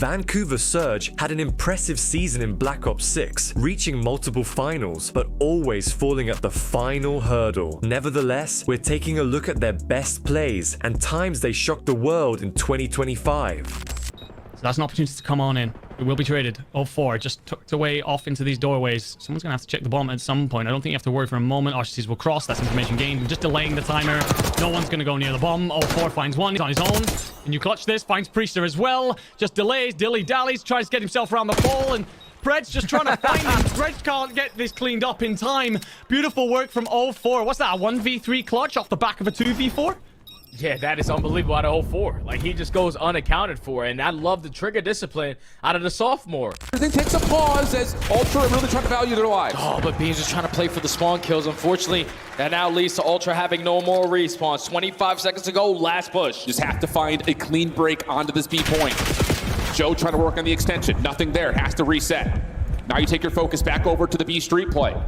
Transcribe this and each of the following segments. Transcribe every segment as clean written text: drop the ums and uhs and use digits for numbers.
Vancouver Surge had an impressive season in Black Ops 6, reaching multiple finals, but always falling at the final hurdle. Nevertheless, we're taking a look at their best plays and times they shocked the world in 2025. So that's an opportunity to come on in. It will be traded. 0-4, just tucked away off into these doorways. Someone's going to have to check the bomb at some point. I don't think you have to worry for a moment. RCCs will cross. That's information gained. Just delaying the timer. No one's going to go near the bomb. 0-4 finds one. He's on his own. And you clutch this. Finds Priester as well. Just delays. Dilly-dallies. Tries to get himself around the pole. And Pred's just trying to find him. Pred can't get this cleaned up in time. Beautiful work from 0-4. What's that? A 1v3 clutch off the back of a 2v4? Yeah, that is unbelievable out of 0-4. Like, he just goes unaccounted for, and I love the trigger discipline out of the sophomore. Everything takes a pause as Ultra really trying to value their lives. Oh, but Beans is trying to play for the spawn kills. Unfortunately, that now leads to Ultra having no more respawns. 25 seconds to go, last push. Just have to find a clean break onto this B point. Joe trying to work on the extension. Nothing there, has to reset. Now you take your focus back over to the B street play.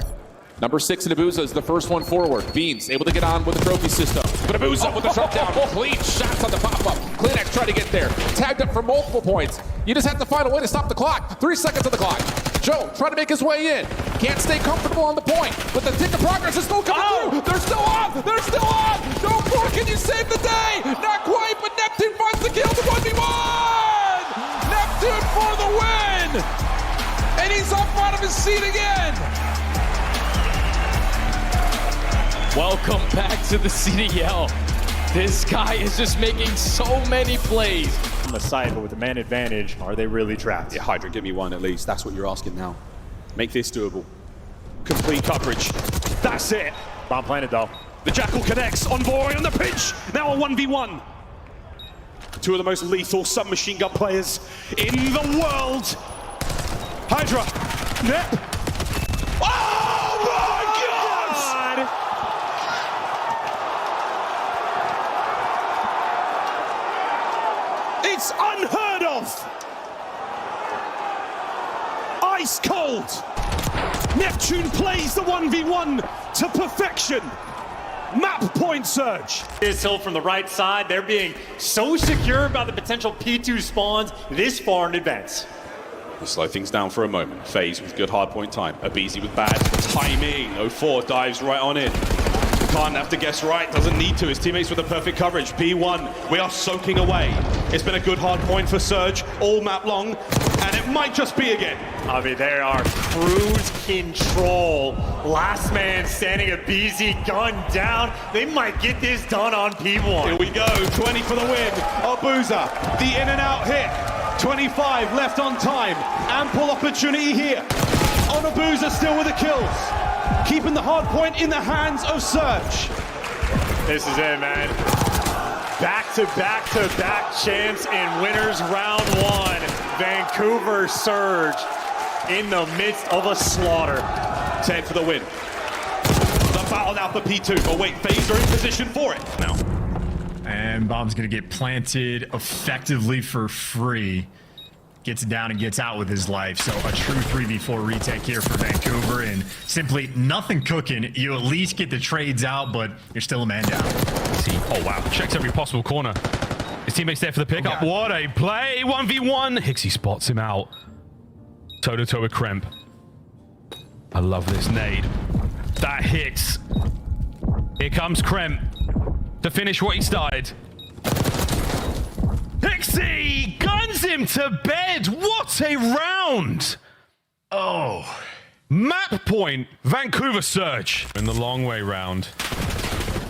Number 6 in Abuzah is the first one forward. Beans able to get on with the trophy system. But Abuzah with the shutdown. Clean shots on the pop-up. Kleenex trying to get there. Tagged up for multiple points. You just have to find a way to stop the clock. 3 seconds on the clock. Joe trying to make his way in. Can't stay comfortable on the point. But the tick of progress is still coming through. They're still on. They're still on. No more. Can you save the day? Not quite, but Neptune finds the kill to 1v1. Neptune for the win. And he's up out of his seat again. Welcome back to the CDL. This guy is just making so many plays. On the side, but with the man advantage, are they really trapped? Yeah, Hydra, give me one at least. That's what you're asking now. Make this doable. Complete coverage. That's it. Bomb planted though. The Jackal connects. Envoy on the pitch. Now a 1v1. Two of the most lethal submachine gun players in the world. Hydra. Nep. Oh my God! It's unheard of! Ice cold! Neptune plays the 1v1 to perfection! Map point surge! This hill from the right side, they're being so secure about the potential P2 spawns this far in advance. We'll slow things down for a moment. FaZe with good hardpoint time. Abuzah with bad timing. 0-4 dives right on in. Can't have to guess right, doesn't need to. His teammates with the perfect coverage. B1, we are soaking away. It's been a good hard point for Surge all map long, and it might just be again. I mean, they are cruise control. Last man standing, Abuzah gun down. They might get this done on P1. Here we go, 20 for the win. Abuzah, the in and out hit. 25 left on time. Ample opportunity here. On Abuzah still with the kills. Keeping the hard point in the hands of Surge. This is it, man. Back-to-back-to-back champs and winners round 1. Vancouver Surge in the midst of a slaughter. 10 for the win. The battle now for P2. Oh wait, FaZe are in position for it now. And bomb's gonna get planted effectively for free. Gets down and gets out with his life. So a true 3v4 retake here for Vancouver, and simply nothing cooking. You at least get the trades out, but you're still a man down. Oh wow, checks every possible corner. His teammates there for the pickup. What a play, 1v1. Hixie spots him out. Toe-to-toe with Kremp. I love this nade. That hits. Here comes Kremp to finish what he started. Hixie guns him to bed. What a round. Oh. Map point, Vancouver Surge. In the long way round.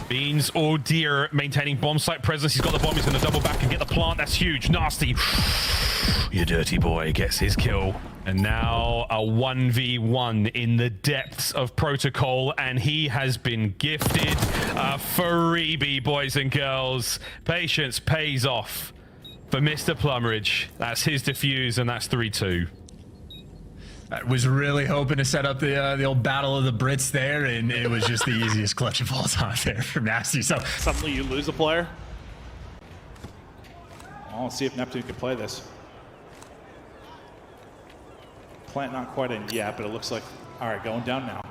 Beans or Deer maintaining bomb site presence. He's got the bomb. He's going to double back and get the plant. That's huge. Nastie. You dirty boy gets his kill. And now a 1v1 in the depths of protocol, and he has been gifted a freebie, boys and girls. Patience pays off for Mr. Plumridge. That's his defuse, and that's 3-2. I was really hoping to set up the old battle of the Brits there, and it was just the easiest clutch of all time there for Nastie. So suddenly you lose a player. I'll see if Neptune can play this. Plant not quite in yet, but it looks like, all right, going down now.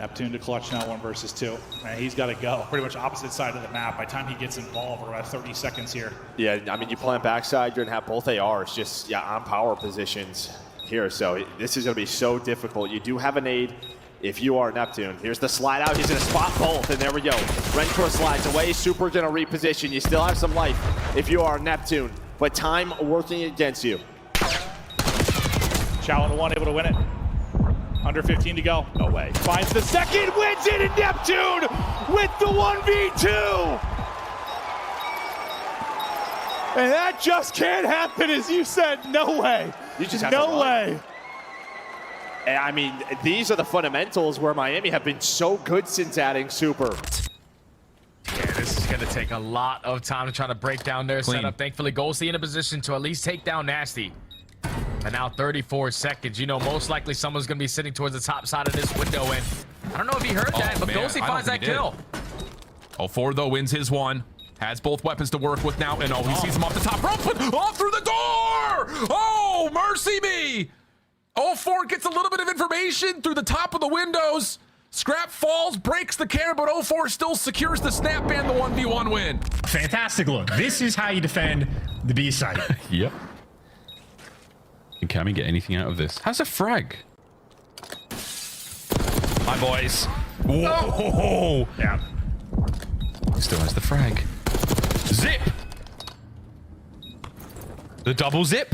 Neptune to clutch now 1 versus 2. And he's got to go pretty much opposite side of the map. By the time he gets involved, we're at 30 seconds here. Yeah, I mean, you plant backside, you're going to have both ARs just on power positions here. So this is going to be so difficult. You do have a nade if you are Neptune. Here's the slide out. He's going to spot both, and there we go. Rentor slides away. Super going to reposition. You still have some life if you are Neptune, but time working against you. Challen 1 able to win it. Under 15 to go. No way. Finds the second, wins it, and Neptune with the 1v2. And that just can't happen, as you said. No way. You just have no way. And I mean, these are the fundamentals where Miami have been so good since adding Super. Yeah, this is going to take a lot of time to try to break down their setup. Thankfully, Ghosty in a position to at least take down Nastie. And now 34 seconds. You know, most likely someone's going to be sitting towards the top side of this window. And I don't know if he heard that, but Ghosty finds that kill. 04, though, wins his one. Has both weapons to work with now. And he sees him off the top rope. Off through the door! Oh, mercy me! 04 gets a little bit of information through the top of the windows. Scrap falls, breaks the camera, but 04 still secures the snap and the 1v1 win. Fantastic look. This is how you defend the B site. Yep. Can we get anything out of this? How's a frag? Hi, boys. Whoa! Yeah. Still has the frag. Zip! The double zip?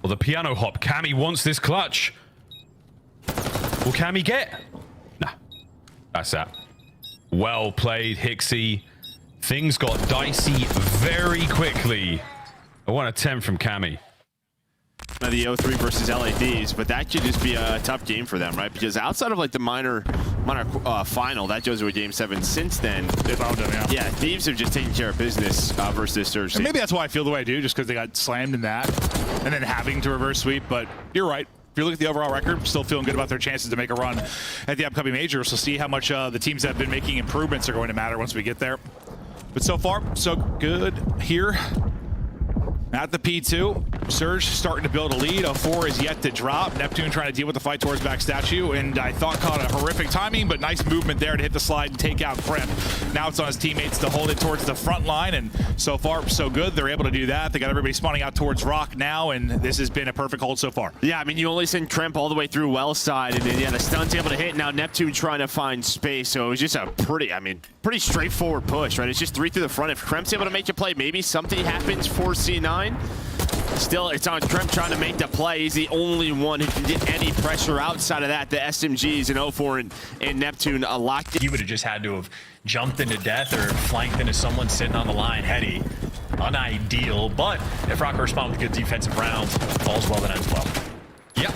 Well, the piano hop. Cammy wants this clutch. Will Cammy get? Nah. That's that. Well played, Hixie. Things got dicey very quickly. I want a 10 from Cammy. The 03 versus LADs, but that could just be a tough game for them, right? Because outside of like the minor final, that goes to a game 7. Since then, They've owned them, yeah, Thieves have just taken care of business versus Surge. And maybe that's why I feel the way I do, just because they got slammed in that, and then having to reverse sweep. But you're right. If you look at the overall record, still feeling good about their chances to make a run at the upcoming major. So see how much the teams that have been making improvements are going to matter once we get there. But so far, so good here. At the P2, Surge starting to build a lead. 04 is yet to drop. Neptune trying to deal with the fight towards back statue, and I thought caught a horrific timing, but nice movement there to hit the slide and take out Crimp. Now it's on his teammates to hold it towards the front line, and so far, so good. They're able to do that. They got everybody spawning out towards Rock now, and this has been a perfect hold so far. Yeah, I mean, you only send Crimp all the way through well side, and then, yeah, the stun's able to hit. Now Neptune trying to find space, so it was just a pretty straightforward push, right? It's just 3 through the front. If Crimp's able to make a play, maybe something happens for C9. Still, it's on Crimp trying to make the play. He's the only one who can get any pressure outside of that. The SMGs and 04 and Neptune locked in. You would have just had to have jumped into death or flanked into someone sitting on the line. Heady. Unideal, but if Rocker responds with good defensive rounds, falls well, then ends well. Yep.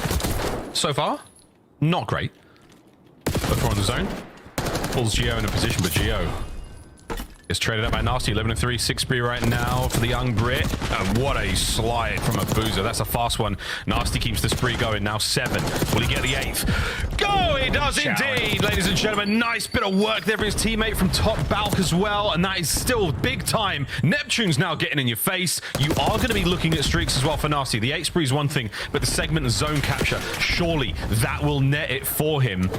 So far, not great. Look on the zone. Pulls Geo in a position, but Geo is traded up by Nastie. 11-3, 6-3 right now for the young Brit. And what a slide from Abuzah. That's a fast one. Nastie keeps the spree going. Now 7. Will he get the 8th? Go! He does indeed, ladies and gentlemen. Nice bit of work there for his teammate from top Balk as well. And that is still big time. Neptune's now getting in your face. You are going to be looking at streaks as well for Nastie. The 8 spree is one thing, but the segment and zone capture, surely that will net it for him.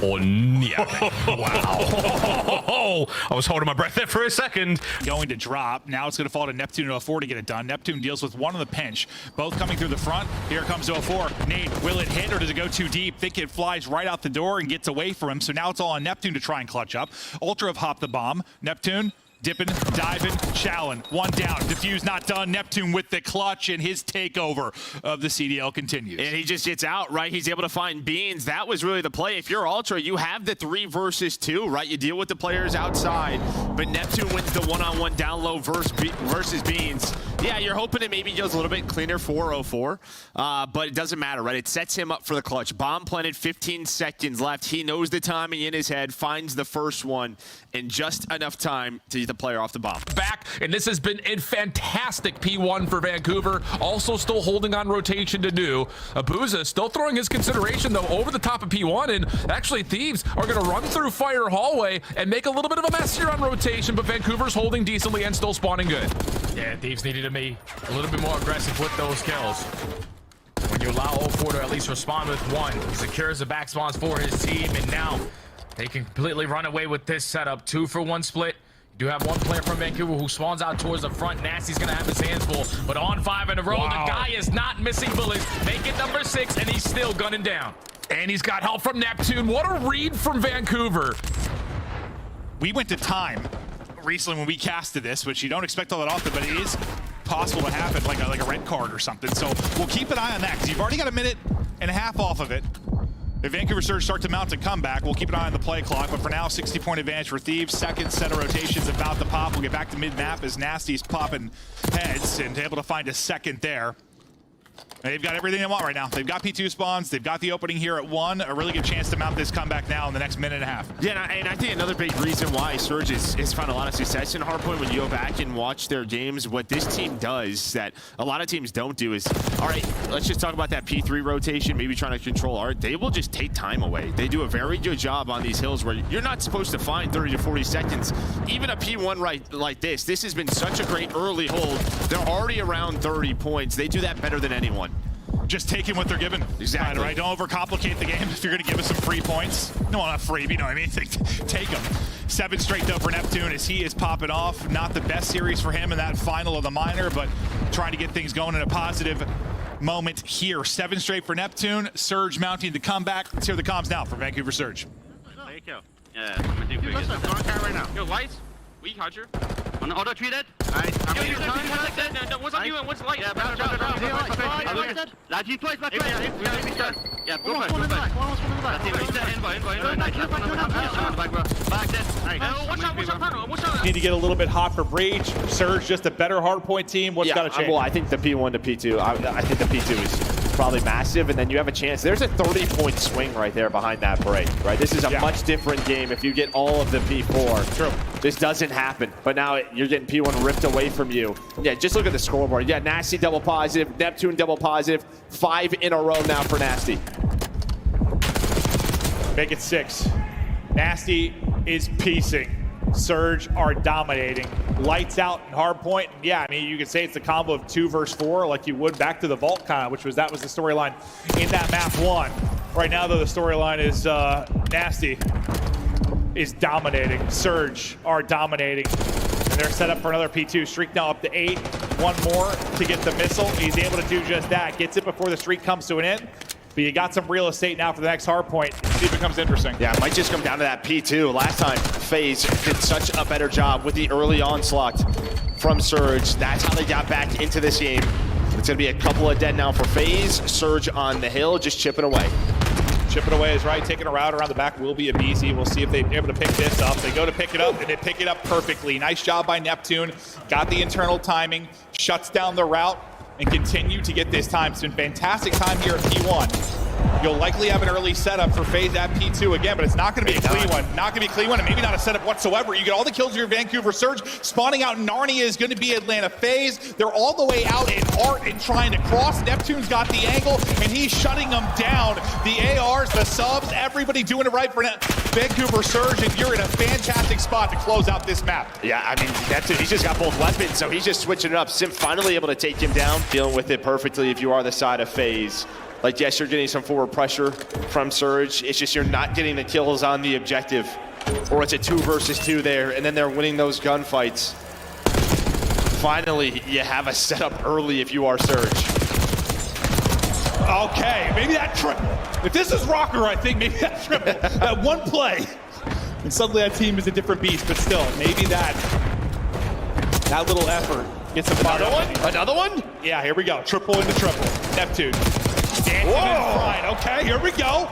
Or yeah. Wow. I was holding my breath there for a second. Going to drop. Now it's going to fall to Neptune and 04 to get it done. Neptune deals with one on the pinch. Both coming through the front. Here comes 04. Nate, will it hit or does it go too deep? Think it flies right out the door and gets away from him. So now it's all on Neptune to try and clutch up. Ultra have hopped the bomb. Neptune dipping, diving, Challen. One down. Diffuse not done. Neptune with the clutch, and his takeover of the CDL continues. And he just gets out, right? He's able to find Beans. That was really the play. If you're Ultra, you have the 3 versus 2, right? You deal with the players outside, but Neptune wins the one-on-one down low versus Beans. Yeah, you're hoping it maybe goes a little bit cleaner for 04, but it doesn't matter, right? It sets him up for the clutch. Bomb planted, 15 seconds left. He knows the timing in his head, finds the first one, and just enough time to get the player off the bomb. Back, and this has been a fantastic P1 for Vancouver. Also still holding on rotation to do. Abuzah still throwing his consideration, though, over the top of P1, and actually Thieves are going to run through Fire Hallway and make a little bit of a mess here on rotation, but Vancouver's holding decently and still spawning good. Yeah, Thieves needed to be a little bit more aggressive with those kills. When You allow 0-4 to at least respond with one. He secures the back spawns for his team, and now they can completely run away with this setup. 2-for-1 split. You do have one player from Vancouver who spawns out towards the front. Nastie's gonna have his hands full, but on 5 in a row, the guy is not missing bullets. Make it number 6, and he's still gunning down. And he's got help from Neptune. What a read from Vancouver. We went to time recently when we casted this, which you don't expect all that often, but it is possible to happen, like a red card or something. So we'll keep an eye on that, because you've already got a minute and a half off of it. If Vancouver Surge start to mount a comeback, we'll keep an eye on the play clock. But for now, 60-point advantage for Thieves. Second set of rotations about to pop. We'll get back to mid-map as Nastie's popping heads and able to find a second there. They've got everything they want right now. They've got P2 spawns. They've got the opening here at 1. A really good chance to mount this comeback now in the next minute and a half. Yeah, and I think another big reason why Surge has found a lot of success in Hardpoint, when you go back and watch their games, what this team does that a lot of teams don't do is, all right, let's just talk about that P3 rotation, maybe trying to control art. They will just take time away. They do a very good job on these hills where you're not supposed to find 30 to 40 seconds. Even a P1 right like this has been such a great early hold. They're already around 30 points. They do that better than anyone. Just taking what they're given. Exactly. Right? Don't overcomplicate the game. If you're going to give us some free points, no, not free, but you know what I mean? Take them. 7 straight though for Neptune as he is popping off. Not the best series for him in that final of the minor, but trying to get things going in a positive moment here. 7 straight for Neptune. Surge mounting the comeback. Let's hear the comms now for Vancouver Surge. Thank you. Yeah, I'm gonna do quick. I'm going right now. Yo, light. Weak, Hodger. On auto treated. Nice. I'm going to no, what's on you and what's light? Yeah, better. Light, you twice, back. Yeah, go for it. Need to get a little bit hot for Breach. Surge, just a better Hardpoint team. What's got to change? Well, I think the P1 to P2. I think the P2 is probably massive, and then you have a chance. There's a 30-point swing right there behind that break, right? This is a much different game if you get all of the P4. True. This doesn't happen, but now you're getting P1 ripped away from you. Yeah, just look at the scoreboard. Yeah, Nastie double positive, Neptune double positive. 5 in a row now for Nastie. Make it 6. Nastie is piecing. Surge are dominating. Lights out in Hardpoint. Yeah, I mean, you could say it's a combo of 2 versus 4, like you would back to the Vault kind of, which was the storyline in that map 1. Right now, though, the storyline is Nastie is dominating. Surge are dominating. And they're set up for another P2. Streak now up to 8. 1 more to get the missile. He's able to do just that. Gets it before the streak comes to an end. But you got some real estate now for the next Hardpoint. See if it becomes interesting. Yeah, it might just come down to that P2. Last time, FaZe did such a better job with the early onslaught from Surge. That's how they got back into this game. It's going to be a couple of dead now for FaZe. Surge on the hill, just chipping away. Chipping away is right. Taking a route around the back will be Abuzah. We'll see if they're able to pick this up. They go to pick it up, and they pick it up perfectly. Nice job by Neptune. Got the internal timing. Shuts down the route and continue to get this time. It's been fantastic time here at P1. You'll likely have an early setup for FaZe at P2 again, but it's not going to be a clean one. Not going to be a clean one, and maybe not a setup whatsoever. You get all the kills of your Vancouver Surge. Spawning out in Narnia is going to be Atlanta FaZe. They're all the way out in Art and trying to cross. Neptune's got the angle, and he's shutting them down. The ARs, the subs, everybody doing it right for Vancouver Surge, and you're in a fantastic spot to close out this map. Yeah, I mean, Neptune, he's just got both weapons, so he's just switching it up. Sim finally able to take him down. Dealing with it perfectly if you are the side of FaZe. Like, yes, you're getting some forward pressure from Surge. It's just you're not getting the kills on the objective. Or it's a 2 versus 2 there, and then they're winning those gunfights. Finally, you have a setup early if you are Surge. Okay, maybe that triple. If this is Rocker, I think maybe that triple. That one play. And suddenly that team is a different beast, but still, maybe that little effort gets some fire. Another one? Yeah, here we go. Triple into triple. Neptune. Dancing and flying. Okay, here we go.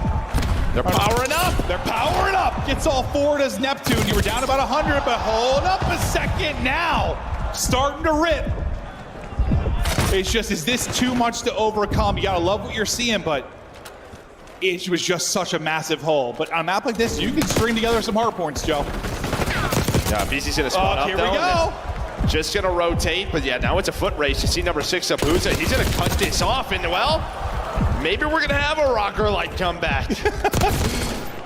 They're powering up. They're powering up. Gets all forward as Neptune. You were down about 100, but hold up a second now. Starting to rip. It's just, is this too much to overcome? You gotta love what you're seeing, but it was just such a massive hole. But on a map like this, you can string together some hard points, Joe. Yeah, BZ's gonna spawn up. Here we go. Just gonna rotate, but yeah, now it's a foot race. You see number 6 Abuzah. He's gonna cut this off, and well, maybe we're gonna have a rocker-like comeback.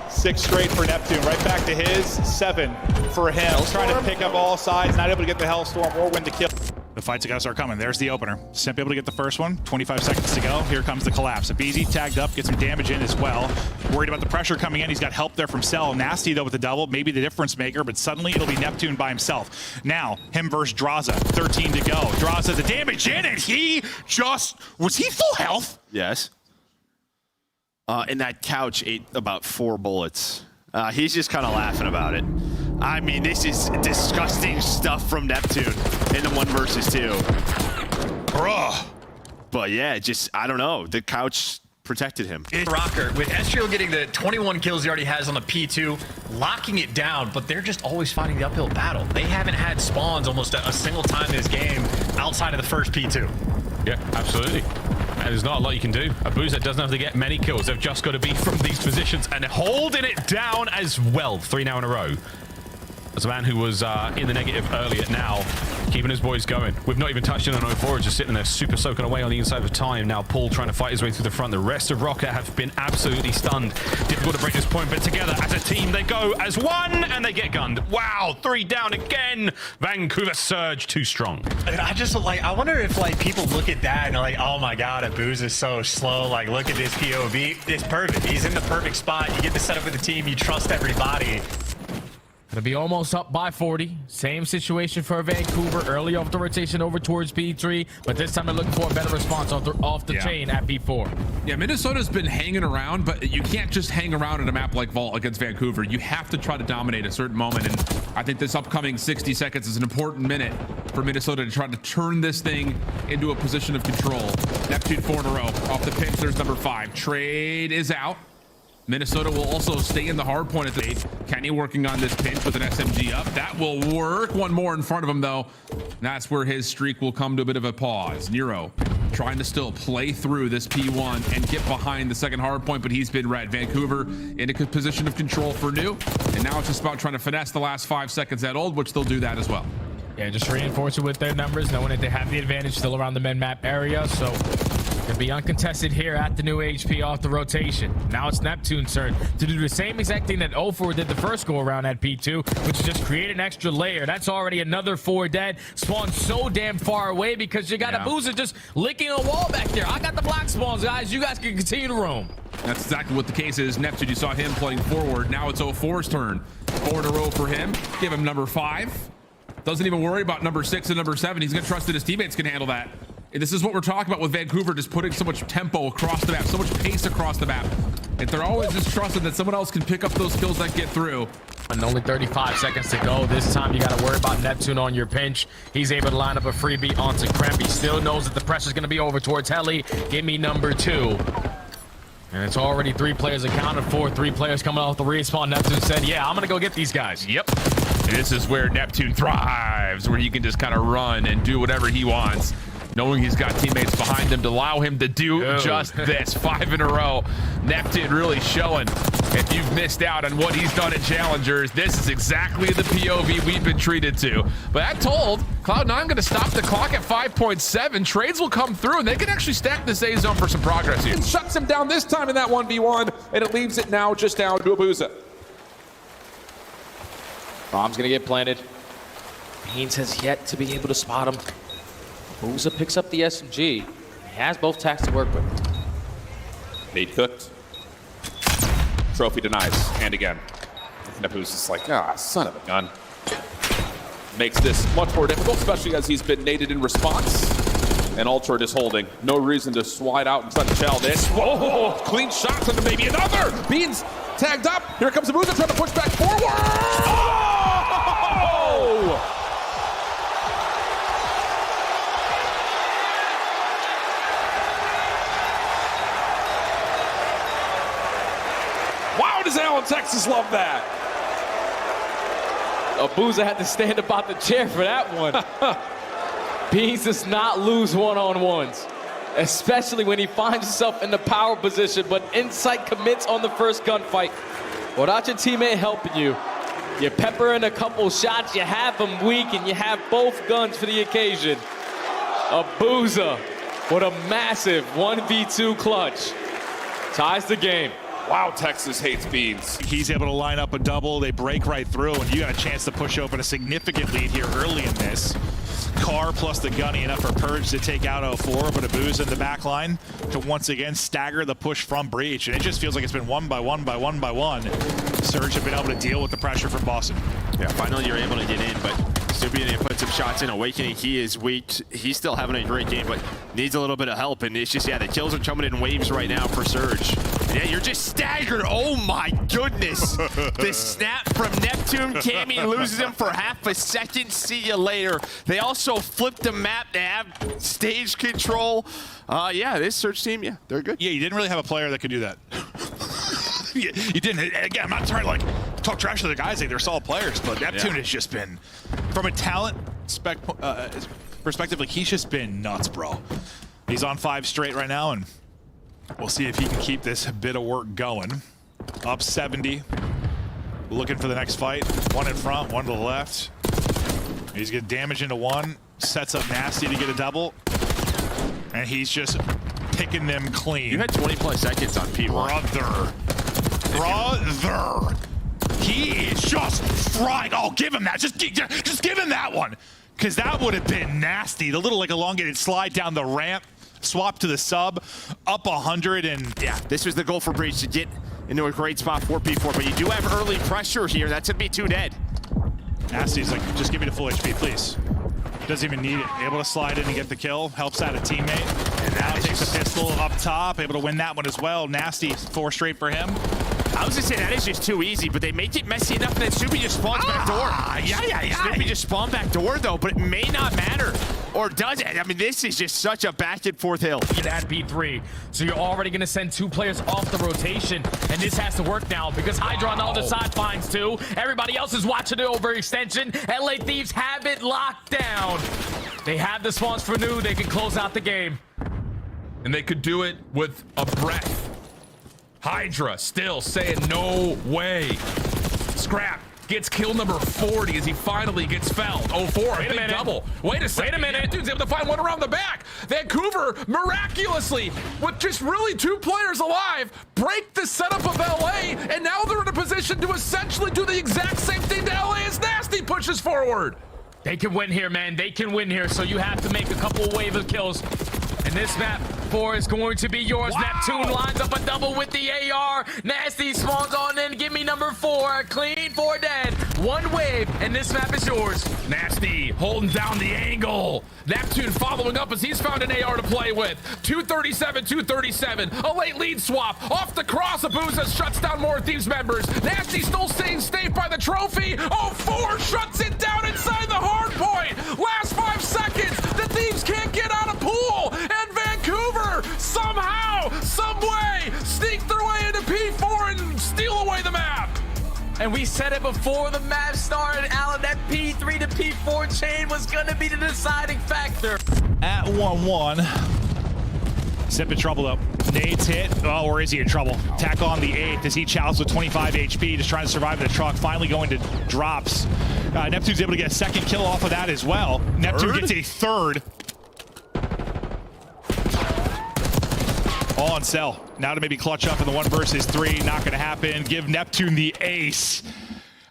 6 straight for Neptune, right back to his 7 for him. Trying to pick up all sides, not able to get the Hellstorm or win the kill. The fights are going to start coming. There's the opener. Simp able to get the first one. 25 seconds to go. Here comes the collapse. Abuzah tagged up, gets some damage in as well. Worried about the pressure coming in. He's got help there from Cell. Nastie, though, with the double. Maybe the difference maker, but suddenly it'll be Neptune by himself. Now, him versus Draza. 13 to go. Draza, the damage in, and he just... Was he full health? Yes. And that couch ate about 4 bullets. He's just kind of laughing about it. I mean, this is disgusting stuff from Neptune in the 1 versus 2. Bruh. But yeah, just, I don't know. The couch protected him. Rocker, with Estriel getting the 21 kills he already has on the P2, locking it down, but they're just always fighting the uphill battle. They haven't had spawns almost a single time in this game outside of the first P2. Yeah, absolutely. And there's not a lot you can do. Abuzah doesn't have to get many kills. They've just got to be from these positions and holding it down as well. 3 now in a row. As a man who was in the negative earlier, now keeping his boys going. We've not even touched in on 04, just sitting there super soaking away on the inside of time. Now Paul trying to fight his way through the front. The rest of Rocket have been absolutely stunned. Difficult to break this point, but together as a team they go as one and they get gunned. Wow, 3 down again. Vancouver Surge too strong. And I just like, I wonder if like people look at that and are like, oh my god, Abuzah is so slow. Like, look at this POV. It's perfect. He's in the perfect spot. You get to set up with the team. You trust everybody. Gonna be almost up by 40. Same situation for Vancouver. Early off the rotation over towards P3, but this time they're looking for a better response off the chain at P4. Yeah, Minnesota's been hanging around, but you can't just hang around in a map like Vault against Vancouver. You have to try to dominate a certain moment, and I think this upcoming 60 seconds is an important minute for Minnesota to try to turn this thing into a position of control. Neptune 4 in a row. Off the pinch, there's number 5. Trade is out. Minnesota will also stay in the hard point at the 8. Kenny working on this pinch with an SMG up. That will work. One more in front of him, though. That's where his streak will come to a bit of a pause. Nero trying to still play through this P1 and get behind the second hard point, but he's been red. Vancouver in a good position of control for New. And now it's just about trying to finesse the last 5 seconds at Old, which they'll do that as well. Yeah, just reinforce it with their numbers, knowing that they have the advantage still around the mid-map area. So to be uncontested here at the new HP off the rotation. Now it's Neptune's turn to do the same exact thing that 04 did the first go around at P2, which is just create an extra layer. That's already another 4 dead. Spawn so damn far away because you got Abuzah just licking a wall back there. I got the black spawns, guys. You guys can continue to roam. That's exactly what the case is. Neptune, you saw him playing forward. Now it's 04's turn. 4 in a row for him. Give him number 5. Doesn't even worry about number 6 and number 7. He's going to trust that his teammates can handle that. This is what we're talking about with Vancouver, just putting so much tempo across the map, so much pace across the map. If they're always just trusting that someone else can pick up those kills that get through. And only 35 seconds to go. This time you got to worry about Neptune on your pinch. He's able to line up a freebie onto Kremp. He still knows that the pressure's going to be over towards Heli. Give me number 2. And it's already 3 players accounted for. 3 players coming off the respawn. Neptune said, yeah, I'm going to go get these guys. Yep. This is where Neptune thrives, where he can just kind of run and do whatever he wants, knowing he's got teammates behind him to allow him to do just this. 5 in a row. Neptune really showing, if you've missed out on what he's done in Challengers, this is exactly the POV we've been treated to. But that told, Cloud9 going to stop the clock at 5.7. Trades will come through, and they can actually stack this A zone for some progress here. Shuts him down this time in that 1v1, and it leaves it now just down to Abuzah. Bomb's gonna get planted. Haynes has yet to be able to spot him. Abuzah picks up the SMG. He has both tacks to work with. Nade cooked. Trophy denies, and again. Abuzah's like, son of a gun. Makes this much more difficult, especially as he's been naded in response. And Ultra is holding. No reason to slide out and try to shell this. Whoa, clean shots into maybe another. Beans tagged up. Here comes Abuzah trying to push back forward. Oh! Wow, does Allen, Texas love that? Abuzah had to stand up out the chair for that one. Beans does not lose one-on-ones, especially when he finds himself in the power position, but Insight commits on the first gunfight. Without your teammate helping you, you pepper in a couple shots, you have them weak, and you have both guns for the occasion. Abuzah with a massive 1v2 clutch. Ties the game. Wow, Texas hates Beans. He's able to line up a double. They break right through, and you got a chance to push open a significant lead here early in this. car plus the gunny enough for Purge to take out 04, but Abuzah in the back line to once again stagger the push from Breach. And it just feels like it's been one by one by one by one. Surge have been able to deal with the pressure from Boston. Yeah, finally you're able to get in, but still being able to put some shots in. Awakening, he is weak. He's still having a great game, but needs a little bit of help. And it's just, yeah, the kills are coming in waves right now for Surge. Yeah, you're just staggered. Oh my goodness. The snap from Neptune. Cammy loses him for half a second. See you later. They also flipped the map to have stage control. Yeah, this Surge team, yeah, they're good. Yeah, you didn't really have a player that could do that. You didn't. Again, I'm not trying to like talk trash to the guys. Like they're solid players, but Neptune has just been, from a talent perspective, like he's just been nuts, bro. He's on 5 straight right now, and we'll see if he can keep this bit of work going. Up 70, looking for the next fight. One in front, one to the left. He's getting damage into one, sets up Nastie to get a double, and he's just picking them clean. You had 20+ seconds on P1. Brother, he is just frying. Oh, give him that. Just give him that one, because that would have been nasty. The little like elongated slide down the ramp, swap to the sub, up 100, and yeah, this was the goal for Breach, to get into a great spot for P4, but you do have early pressure here. That's gonna be 2 dead. Nastie's like, just give me the full HP, please. Doesn't even need it. Able to slide in and get the kill. Helps out a teammate. And now takes a pistol up top. Able to win that one as well. Nastie, 4 straight for him. I was gonna say that is just too easy, but they make it messy enough, and then Snoopy just spawns back door. Snoopy just spawned back door though, but it may not matter. Or does it? I mean, this is just such a back and forth hill. At B3, so you're already gonna send 2 players off the rotation, and this has to work now because Hydra on the other side finds 2. Everybody else is watching it overextension. LA Thieves have it locked down. They have the spawns for new. They can close out the game. And they could do it with a breath. Hydra still saying no way. Scrap gets kill number 40 as he finally gets felled. 04, a big double. Wait a second. Wait a minute. Dude's able to find one around the back. Vancouver, miraculously, with just really 2 players alive, break the setup of LA, and now they're in a position to essentially do the exact same thing to LA as Nastie pushes forward. They can win here, man. They can win here, so you have to make a couple of wave of kills. And this map 4 is going to be yours. Wow. Neptune lines up a double with the AR. Nastie spawns on in. Give me number 4. Clean 4 dead. 1 wave, and this map is yours. Nastie holding down the angle. Neptune following up as he's found an AR to play with. 237, 237. A late lead swap. Off the cross, Abuzah shuts down more Thieves members. Nastie still staying safe by the trophy. 04 shuts it down inside the hard point. Last 5 seconds. The Thieves can't get out of pool. And Vancouver somehow, some way, sneak their way into P4 and steal away the map. And we said it before the match started, Alan, that P3 to P4 chain was gonna be the deciding factor. At 1-1. Sip in trouble though. Nade's hit. Oh, or is he in trouble? Tack on the 8th as he chows with 25 HP, just trying to survive the truck. Finally going to drops. Neptune's able to get a 2nd kill off of that as well. Neptune gets a 3rd. All on Cell. Now to maybe clutch up in the 1 versus 3. Not going to happen. Give Neptune the ace.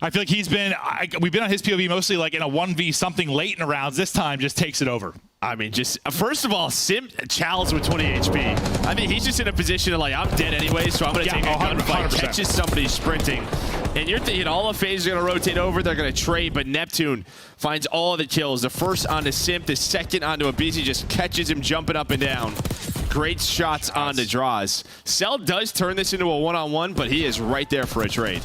I feel like he's been, we've been on his POV mostly like in a 1v something late in rounds. This time just takes it over. I mean, just first of all, Sim Chalice with 20 HP. I mean, he's just in a position of like, I'm dead anyway, so I'm going to take a gunfight. Catches somebody sprinting. And you're thinking all of FaZe are going to rotate over. They're going to trade, but Neptune finds all the kills. The first onto Simp, the second onto Abuzah, just catches him jumping up and down. Great shots on the draws. Cell does turn this into a 1-on-1, but he is right there for a trade.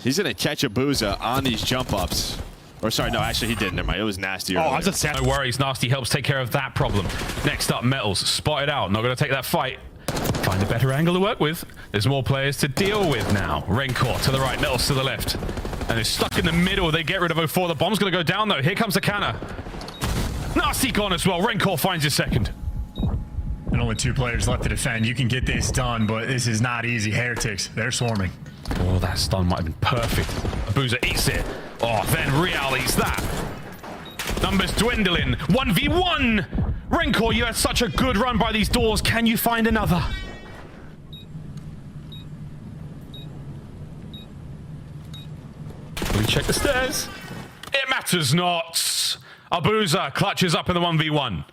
He's going to catch Abuzah on these jump ups. Or sorry, no, actually he didn't. Never mind. It was Nastie. Oh, no worries. Nastie helps take care of that problem. Next up, Metals. Spotted out. Not going to take that fight. Find a better angle to work with. There's more players to deal with now. Raincore to the right, Metals to the left. And it's stuck in the middle. They get rid of 04. The bomb's going to go down, though. Here comes the cannon. Nastie gone as well. Raincore finds his 2nd. And only 2 players left to defend. You can get this done, but this is not easy. Heretics, they're swarming. Oh, that stun might have been perfect. Abuzah eats it. Oh, then Real eats that. Numbers dwindling. 1v1. Raincore, you had such a good run by these doors. Can you find another? We check the stairs. It matters not. Abuzah clutches up in the 1v1.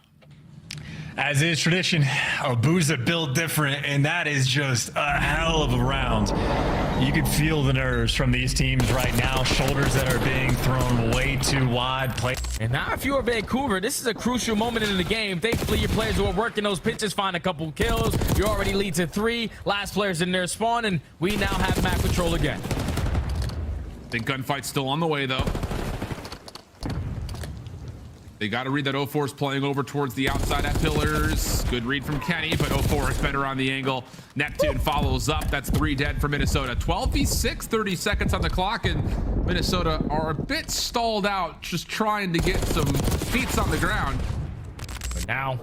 As is tradition, Abuzah built different, and that is just a hell of a round. You could feel the nerves from these teams right now. Shoulders that are being thrown way too wide. And now if you are Vancouver, this is a crucial moment in the game. Thankfully, your players who are working those pitches find a couple kills. You already lead to 3. Last player's in their spawn, and we now have map control again. I think gunfight's still on the way, though. They got to read that 04 is playing over towards the outside at pillars. Good read from Kenny, but 04 is better on the angle. Neptune follows up. That's 3 dead for Minnesota. 12v6, 30 seconds on the clock, and Minnesota are a bit stalled out, just trying to get some feet on the ground. But now,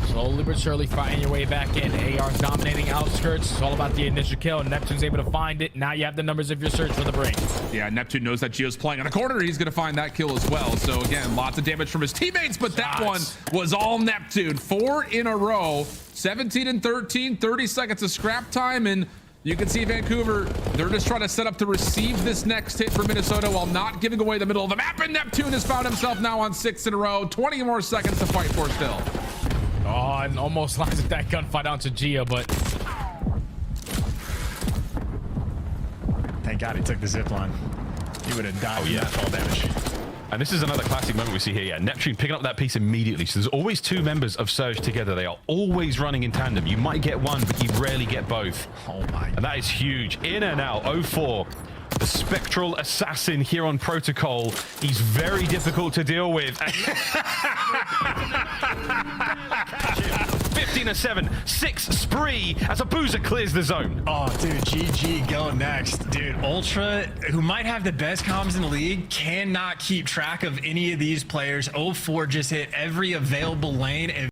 slowly but surely fighting your way back in. AR's dominating outskirts. It's all about the initial kill. Neptune's able to find it. Now you have the numbers of your search for the break. Yeah, Neptune knows that Gio's playing on the corner. He's going to find that kill as well. So again, lots of damage from his teammates, but that one was all Neptune. 4 in a row, 17 and 13, 30 seconds of scrap time, and you can see Vancouver, they're just trying to set up to receive this next hit for Minnesota while not giving away the middle of the map, and Neptune has found himself now on 6 in a row. 20 more seconds to fight for still. Oh, and almost lines up that gunfight onto Gio, but thank God he took the zip line. He would have died. Oh, yeah. Fall damage. And this is another classic moment we see here. Yeah, Neptune picking up that piece immediately. So there's always 2 members of Surge together. They are always running in tandem. You might get one, but you rarely get both. Oh my. And that is huge. In and out. 04. The spectral assassin here on Protocol. He's very difficult to deal with. 15-7, 6 spree as Abuzah clears the zone. Oh, dude, GG going next. Dude, Ultra, who might have the best comms in the league, cannot keep track of any of these players. 04 just hit every available lane.